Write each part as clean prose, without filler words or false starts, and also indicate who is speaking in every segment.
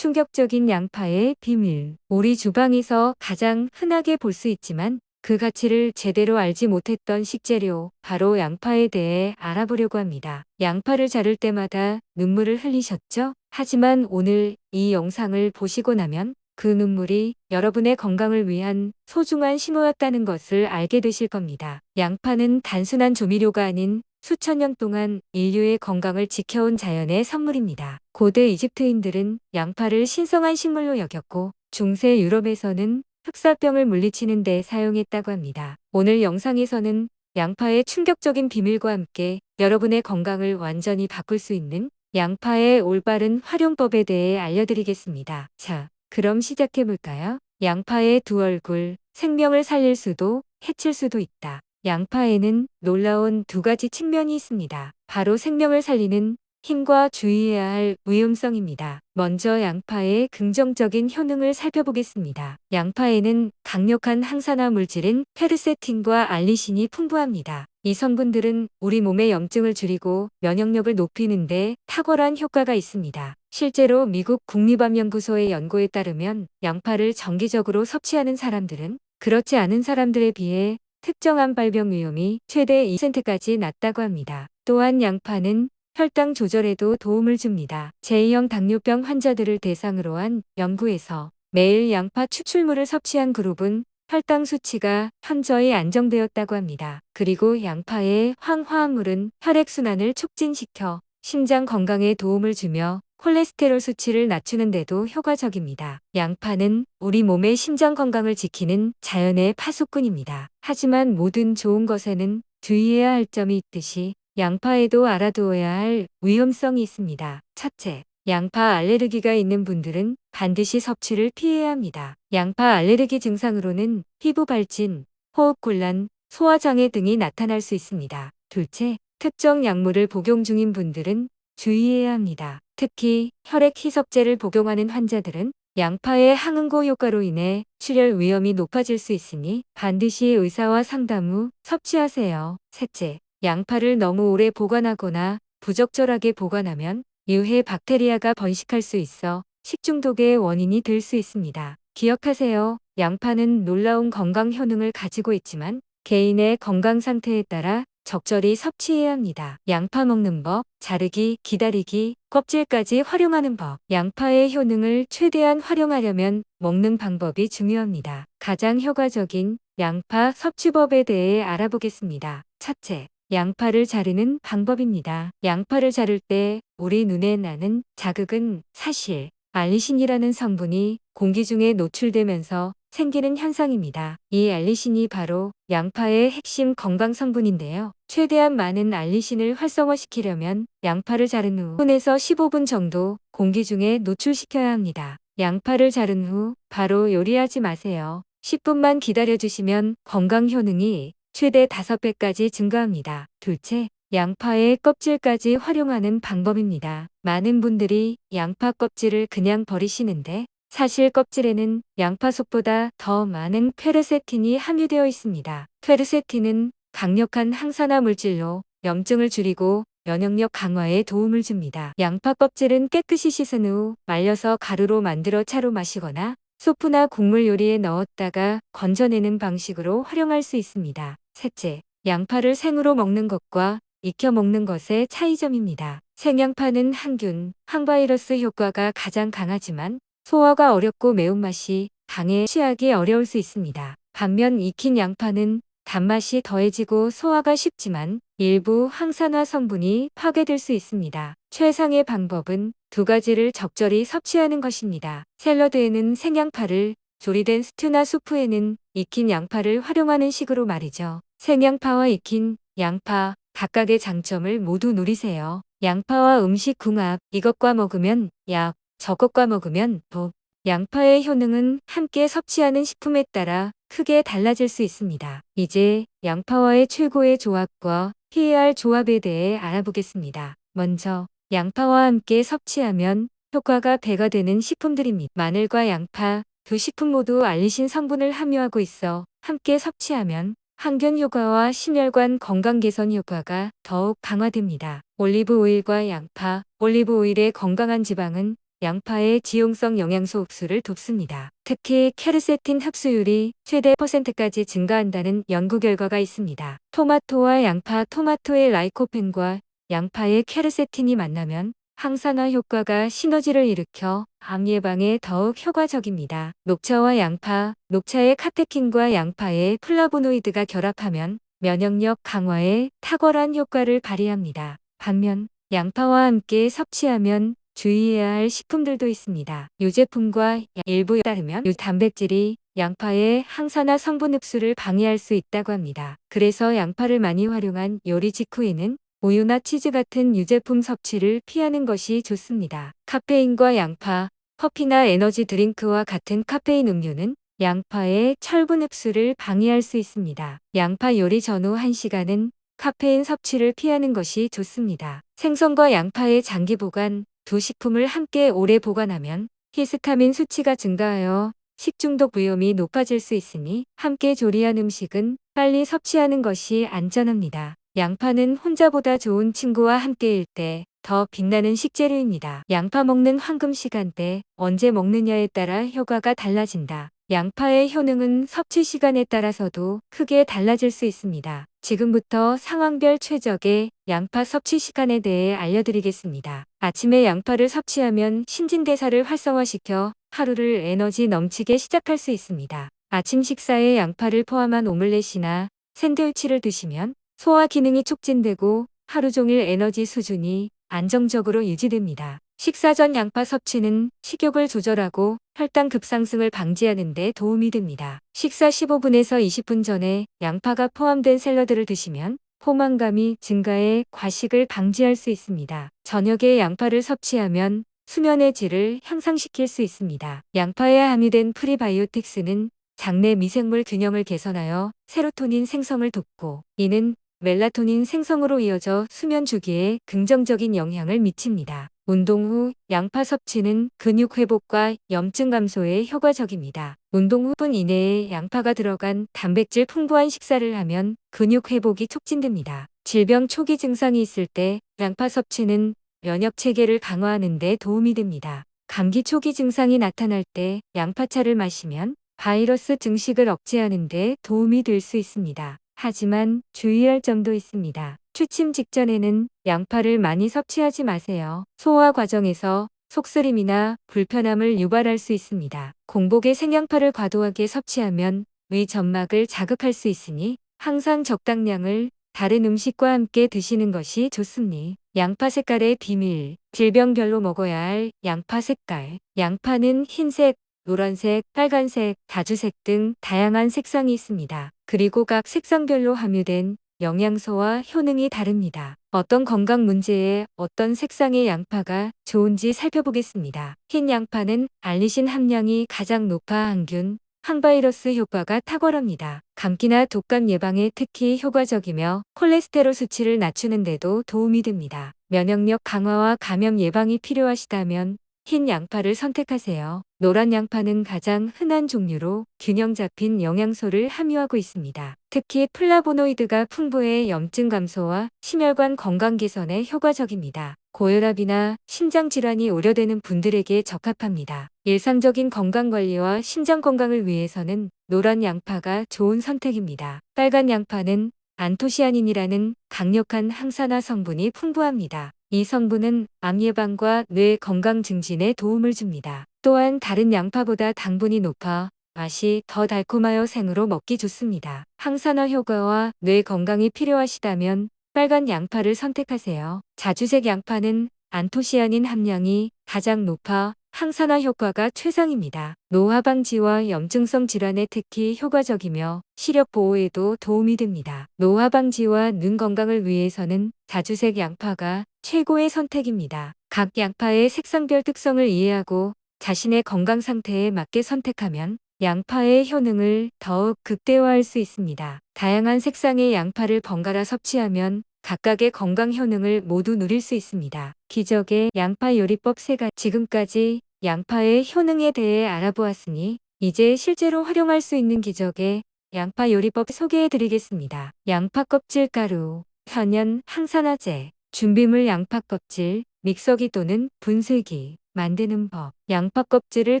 Speaker 1: 충격적인 양파의 비밀. 우리 주방에서 가장 흔하게 볼 수 있지만 그 가치를 제대로 알지 못했던 식재료, 바로 양파에 대해 알아보려고 합니다. 양파를 자를 때마다 눈물을 흘리셨죠? 하지만 오늘 이 영상을 보시고 나면 그 눈물이 여러분의 건강을 위한 소중한 신호였다는 것을 알게 되실 겁니다. 양파는 단순한 조미료가 아닌 수천 년 동안 인류의 건강을 지켜온 자연의 선물입니다. 고대 이집트인들은 양파를 신성한 식물로 여겼고 중세 유럽에서는 흑사병을 물리치는 데 사용했다고 합니다. 오늘 영상에서는 양파의 충격적인 비밀과 함께 여러분의 건강을 완전히 바꿀 수 있는 양파의 올바른 활용법에 대해 알려드리겠습니다. 자, 그럼 시작해볼까요? 양파의 두 얼굴, 생명을 살릴 수도 해칠 수도 있다. 양파에는 놀라운 두 가지 측면이 있습니다. 바로 생명을 살리는 힘과 주의해야 할 위험성입니다. 먼저 양파의 긍정적인 효능을 살펴보겠습니다. 양파에는 강력한 항산화 물질인 페르세틴과 알리신이 풍부합니다. 이 성분들은 우리 몸의 염증을 줄이고 면역력을 높이는 데 탁월한 효과가 있습니다. 실제로 미국 국립암연구소의 연구에 따르면 양파를 정기적으로 섭취하는 사람들은 그렇지 않은 사람들에 비해 특정 암 발병 위험이 최대 2%까지 낮다고 합니다. 또한 양파는 혈당 조절에도 도움을 줍니다. 제2형 당뇨병 환자들을 대상으로 한 연구에서 매일 양파 추출물을 섭취한 그룹은 혈당 수치가 현저히 안정되었다고 합니다. 그리고 양파의 황화합물은 혈액순환을 촉진시켜 심장 건강에 도움을 주며 콜레스테롤 수치를 낮추는 데도 효과적입니다. 양파는 우리 몸의 심장 건강을 지키는 자연의 파수꾼입니다. 하지만 모든 좋은 것에는 주의해야 할 점이 있듯이 양파에도 알아두어야 할 위험성이 있습니다. 첫째, 양파 알레르기가 있는 분들은 반드시 섭취를 피해야 합니다. 양파 알레르기 증상으로는 피부 발진, 호흡곤란, 소화장애 등이 나타날 수 있습니다. 둘째, 특정 약물을 복용 중인 분들은 주의해야 합니다. 특히 혈액 희석제를 복용하는 환자들은 양파의 항응고 효과로 인해 출혈 위험이 높아질 수 있으니 반드시 의사와 상담 후 섭취하세요. 셋째, 양파를 너무 오래 보관하거나 부적절하게 보관하면 유해 박테리아가 번식할 수 있어 식중독의 원인이 될 수 있습니다. 기억하세요. 양파는 놀라운 건강 효능을 가지고 있지만 개인의 건강 상태에 따라 적절히 섭취해야 합니다. 양파 먹는 법, 자르기, 기다리기, 껍질까지 활용하는 법. 양파의 효능을 최대한 활용하려면 먹는 방법이 중요합니다. 가장 효과적인 양파 섭취법에 대해 알아보겠습니다. 첫째, 양파를 자르는 방법입니다. 양파를 자를 때 우리 눈에 나는 자극은 사실 알리신이라는 성분이 공기 중에 노출되면서 생기는 현상입니다. 이 알리신이 바로 양파의 핵심 건강 성분인데요. 최대한 많은 알리신을 활성화시키려면 양파를 자른 후 10분에서 15분 정도 공기 중에 노출시켜야 합니다. 양파를 자른 후 바로 요리하지 마세요. 10분만 기다려주시면 건강 효능이 최대 5배까지 증가합니다. 둘째, 양파의 껍질까지 활용하는 방법입니다. 많은 분들이 양파 껍질을 그냥 버리시는데 사실 껍질에는 양파 속보다 더 많은 퀘르세틴이 함유되어 있습니다. 퀘르세틴은 강력한 항산화 물질로 염증을 줄이고 면역력 강화에 도움을 줍니다. 양파 껍질은 깨끗이 씻은 후 말려서 가루로 만들어 차로 마시거나 소프나 국물 요리에 넣었다가 건져내는 방식으로 활용할 수 있습니다. 셋째, 양파를 생으로 먹는 것과 익혀 먹는 것의 차이점입니다. 생양파는 항균, 항바이러스 효과가 가장 강하지만 소화가 어렵고 매운맛이 강해 취하기 어려울 수 있습니다. 반면 익힌 양파는 단맛이 더해지고 소화가 쉽지만 일부 항산화 성분이 파괴될 수 있습니다. 최상의 방법은 두 가지를 적절히 섭취하는 것입니다. 샐러드에는 생양파를, 조리된 스튜나 수프에는 익힌 양파를 활용하는 식으로 말이죠. 생양파와 익힌 양파, 각각의 장점을 모두 누리세요. 양파와 음식 궁합, 이것과 먹으면 약, 저것과 먹으면 복. 양파의 효능은 함께 섭취하는 식품에 따라 크게 달라질 수 있습니다. 이제 양파와의 최고의 조합과 피해야 할 조합에 대해 알아보겠습니다. 먼저 양파와 함께 섭취하면 효과가 배가 되는 식품들입니다. 마늘과 양파, 두 식품 모두 알리신 성분을 함유하고 있어 함께 섭취하면 항균 효과와 심혈관 건강 개선 효과가 더욱 강화됩니다. 올리브 오일과 양파, 올리브 오일의 건강한 지방은 양파의 지용성 영양소 흡수를 돕습니다. 특히 케르세틴 흡수율이 최대 %까지 증가한다는 연구 결과가 있습니다. 토마토와 양파, 토마토의 라이코펜과 양파의 케르세틴이 만나면 항산화 효과가 시너지를 일으켜 암 예방에 더욱 효과적입니다. 녹차와 양파, 녹차의 카테킨과 양파의 플라보노이드가 결합하면 면역력 강화에 탁월한 효과를 발휘합니다. 반면 양파와 함께 섭취하면 주의해야 할 식품들도 있습니다. 유제품과 일부에 따르면 단백질이 양파의 항산화 성분 흡수를 방해할 수 있다고 합니다. 그래서 양파를 많이 활용한 요리 직후에는 우유나 치즈 같은 유제품 섭취를 피하는 것이 좋습니다. 카페인과 양파, 커피나 에너지 드링크와 같은 카페인 음료는 양파의 철분 흡수를 방해할 수 있습니다. 양파 요리 전후 1시간은 카페인 섭취를 피하는 것이 좋습니다. 생선과 양파의 장기 보관, 두 식품을 함께 오래 보관하면 히스타민 수치가 증가하여 식중독 위험이 높아질 수 있으니 함께 조리한 음식은 빨리 섭취하는 것이 안전합니다. 양파는 혼자보다 좋은 친구와 함께일 때 더 빛나는 식재료입니다. 양파 먹는 황금 시간대, 언제 먹느냐에 따라 효과가 달라진다. 양파의 효능은 섭취 시간에 따라서도 크게 달라질 수 있습니다. 지금부터 상황별 최적의 양파 섭취 시간에 대해 알려드리겠습니다. 아침에 양파를 섭취하면 신진대사를 활성화시켜 하루를 에너지 넘치게 시작할 수 있습니다. 아침 식사에 양파를 포함한 오믈렛이나 샌드위치를 드시면 소화 기능이 촉진되고 하루 종일 에너지 수준이 안정적으로 유지됩니다. 식사 전 양파 섭취는 식욕을 조절하고 혈당 급상승을 방지하는 데 도움이 됩니다. 식사 15분에서 20분 전에 양파가 포함된 샐러드를 드시면 포만감이 증가해 과식을 방지할 수 있습니다. 저녁에 양파를 섭취하면 수면의 질을 향상시킬 수 있습니다. 양파에 함유된 프리바이오틱스는 장내 미생물 균형을 개선하여 세로토닌 생성을 돕고 이는 멜라토닌 생성으로 이어져 수면 주기에 긍정적인 영향을 미칩니다. 운동 후 양파 섭취는 근육 회복과 염증 감소에 효과적입니다. 운동 후 10분 이내에 양파가 들어간 단백질 풍부한 식사를 하면 근육 회복이 촉진됩니다. 질병 초기 증상이 있을 때 양파 섭취는 면역 체계를 강화하는 데 도움이 됩니다. 감기 초기 증상이 나타날 때 양파차를 마시면 바이러스 증식을 억제하는 데 도움이 될 수 있습니다. 하지만 주의할 점도 있습니다. 취침 직전에는 양파를 많이 섭취하지 마세요. 소화 과정에서 속쓰림이나 불편함을 유발할 수 있습니다. 공복에 생양파를 과도하게 섭취하면 위 점막을 자극할 수 있으니 항상 적당량을 다른 음식과 함께 드시는 것이 좋습니다. 양파 색깔의 비밀. 질병별로 먹어야 할 양파 색깔. 양파는 흰색, 노란색, 빨간색, 다주색 등 다양한 색상이 있습니다. 그리고 각 색상별로 함유된 영양소와 효능이 다릅니다. 어떤 건강 문제에 어떤 색상의 양파가 좋은지 살펴보겠습니다. 흰 양파는 알리신 함량이 가장 높아 항균, 항바이러스 효과가 탁월합니다. 감기나 독감 예방에 특히 효과적이며 콜레스테롤 수치를 낮추는 데도 도움이 됩니다. 면역력 강화와 감염 예방이 필요하시다면 흰 양파를 선택하세요. 노란 양파는 가장 흔한 종류로 균형 잡힌 영양소를 함유하고 있습니다. 특히 플라보노이드가 풍부해 염증 감소와 심혈관 건강 개선에 효과적입니다. 고혈압이나 심장 질환이 우려되는 분들에게 적합합니다. 일상적인 건강 관리와 심장 건강을 위해서는 노란 양파가 좋은 선택입니다. 빨간 양파는 안토시아닌이라는 강력한 항산화 성분이 풍부합니다. 이 성분은 암 예방과 뇌 건강 증진에 도움을 줍니다. 또한 다른 양파보다 당분이 높아 맛이 더 달콤하여 생으로 먹기 좋습니다. 항산화 효과와 뇌 건강이 필요하시다면 빨간 양파를 선택하세요. 자주색 양파는 안토시아닌 함량이 가장 높아 항산화 효과가 최상입니다. 노화 방지와 염증성 질환에 특히 효과적이며 시력 보호에도 도움이 됩니다. 노화 방지와 눈 건강을 위해서는 자주색 양파가 최고의 선택입니다. 각 양파의 색상별 특성을 이해하고 자신의 건강 상태에 맞게 선택하면 양파의 효능을 더욱 극대화할 수 있습니다. 다양한 색상의 양파를 번갈아 섭취하면 각각의 건강 효능을 모두 누릴 수 있습니다. 기적의 양파 요리법 3가지. 지금까지 양파의 효능에 대해 알아보았으니 이제 실제로 활용할 수 있는 기적의 양파 요리법 소개해 드리겠습니다. 양파 껍질 가루, 천연 항산화제, 준비물 양파 껍질, 믹서기 또는 분쇄기, 만드는 법. 양파 껍질을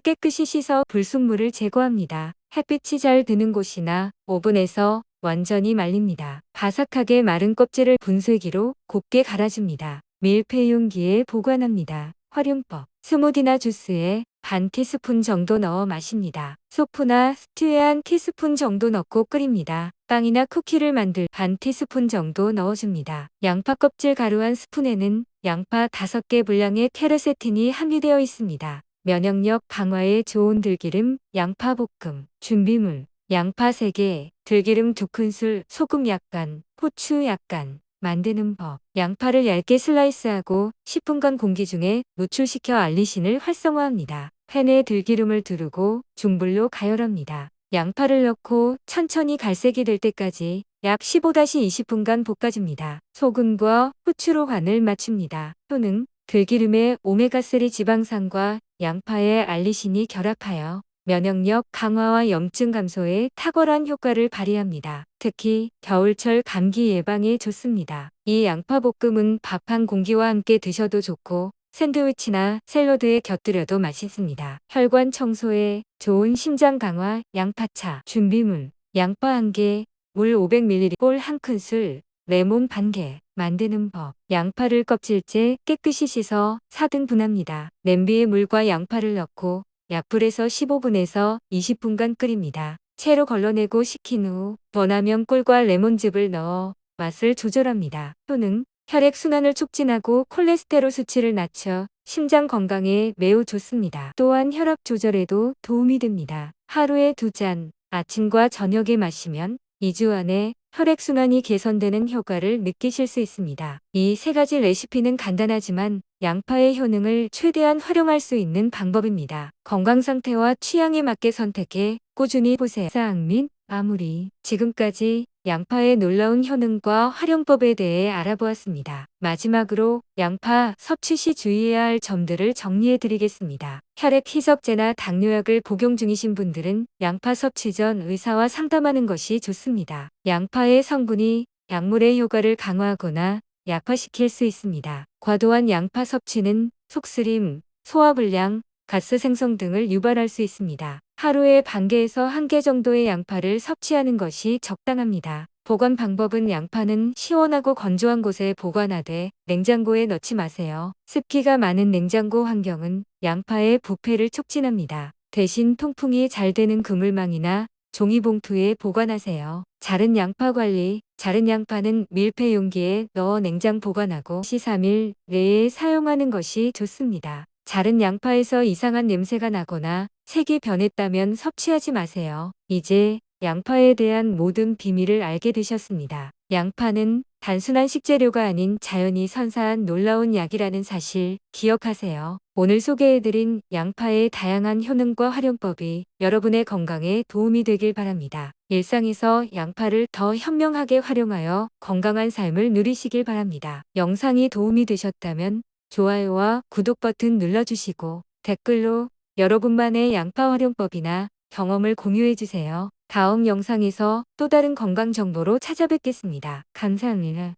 Speaker 1: 깨끗이 씻어 불순물을 제거합니다. 햇빛이 잘 드는 곳이나 오븐에서 완전히 말립니다. 바삭하게 마른 껍질을 분쇄기로 곱게 갈아줍니다. 밀폐 용기에 보관합니다. 활용법. 스무디나 주스에 반 티스푼 정도 넣어 마십니다. 소프나 스튜에 한 티스푼 정도 넣고 끓입니다. 빵이나 쿠키를 만들 반 티스푼 정도 넣어줍니다. 양파 껍질 가루 한 스푼에는 양파 5개 분량의 케르세틴이 함유되어 있습니다. 면역력 강화에 좋은 들기름, 양파 볶음. 준비물. 양파 3개, 들기름 2큰술, 소금 약간, 후추 약간. 만드는 법. 양파를 얇게 슬라이스하고 10분간 공기 중에 노출시켜 알리신을 활성화합니다. 팬에 들기름을 두르고 중불로 가열합니다. 양파를 넣고 천천히 갈색이 될 때까지 약 15-20분간 볶아줍니다. 소금과 후추로 간을 맞춥니다. 효능. 들기름의 오메가3 지방산과 양파의 알리신이 결합하여 면역력 강화와 염증 감소에 탁월한 효과를 발휘합니다. 특히 겨울철 감기 예방에 좋습니다. 이 양파볶음은 밥 한 공기와 함께 드셔도 좋고 샌드위치나 샐러드에 곁들여도 맛있습니다. 혈관 청소에 좋은 심장 강화 양파차. 준비물. 양파 1개, 물 500ml, 꿀 1큰술, 레몬 반 개. 만드는 법. 양파를 껍질째 깨끗이 씻어 4등 분합니다. 냄비에 물과 양파를 넣고 약불에서 15분에서 20분간 끓입니다. 채로 걸러내고 식힌 후 원하면 꿀과 레몬즙을 넣어 맛을 조절합니다. 효능. 혈액순환을 촉진하고 콜레스테롤 수치를 낮춰 심장 건강에 매우 좋습니다. 또한 혈압 조절에도 도움이 됩니다. 하루에 2잔, 아침과 저녁에 마시면 2주 안에 혈액순환이 개선되는 효과를 느끼실 수 있습니다. 이 3가지 레시피는 간단하지만 양파의 효능을 최대한 활용할 수 있는 방법입니다. 건강 상태와 취향에 맞게 선택해 꾸준히 보세요. 사항 및 마무리. 지금까지 양파의 놀라운 효능과 활용법에 대해 알아보았습니다. 마지막으로 양파 섭취 시 주의해야 할 점들을 정리해 드리겠습니다. 혈액 희석제나 당뇨약을 복용 중이신 분들은 양파 섭취 전 의사와 상담하는 것이 좋습니다. 양파의 성분이 약물의 효과를 강화하거나 약화시킬 수 있습니다. 과도한 양파 섭취는 속쓰림, 소화불량, 가스 생성 등을 유발할 수 있습니다. 하루에 반 개에서 1개 정도의 양파를 섭취하는 것이 적당합니다. 보관 방법은 양파는 시원하고 건조한 곳에 보관하되 냉장고에 넣지 마세요. 습기가 많은 냉장고 환경은 양파의 부패를 촉진합니다. 대신 통풍이 잘 되는 그물망이나 종이봉투에 보관하세요. 자른 양파 관리. 자른 양파는 밀폐 용기에 넣어 냉장 보관하고 3일 내에 사용하는 것이 좋습니다. 자른 양파에서 이상한 냄새가 나거나 색이 변했다면 섭취하지 마세요. 이제 양파에 대한 모든 비밀을 알게 되셨습니다. 양파는 단순한 식재료가 아닌 자연이 선사한 놀라운 약이라는 사실 기억하세요. 오늘 소개해드린 양파의 다양한 효능과 활용법이 여러분의 건강에 도움이 되길 바랍니다. 일상에서 양파를 더 현명하게 활용하여 건강한 삶을 누리시길 바랍니다. 영상이 도움이 되셨다면 좋아요와 구독 버튼 눌러주시고 댓글로 여러분만의 양파 활용법이나 경험을 공유해주세요. 다음 영상에서 또 다른 건강 정보로 찾아뵙겠습니다. 감사합니다.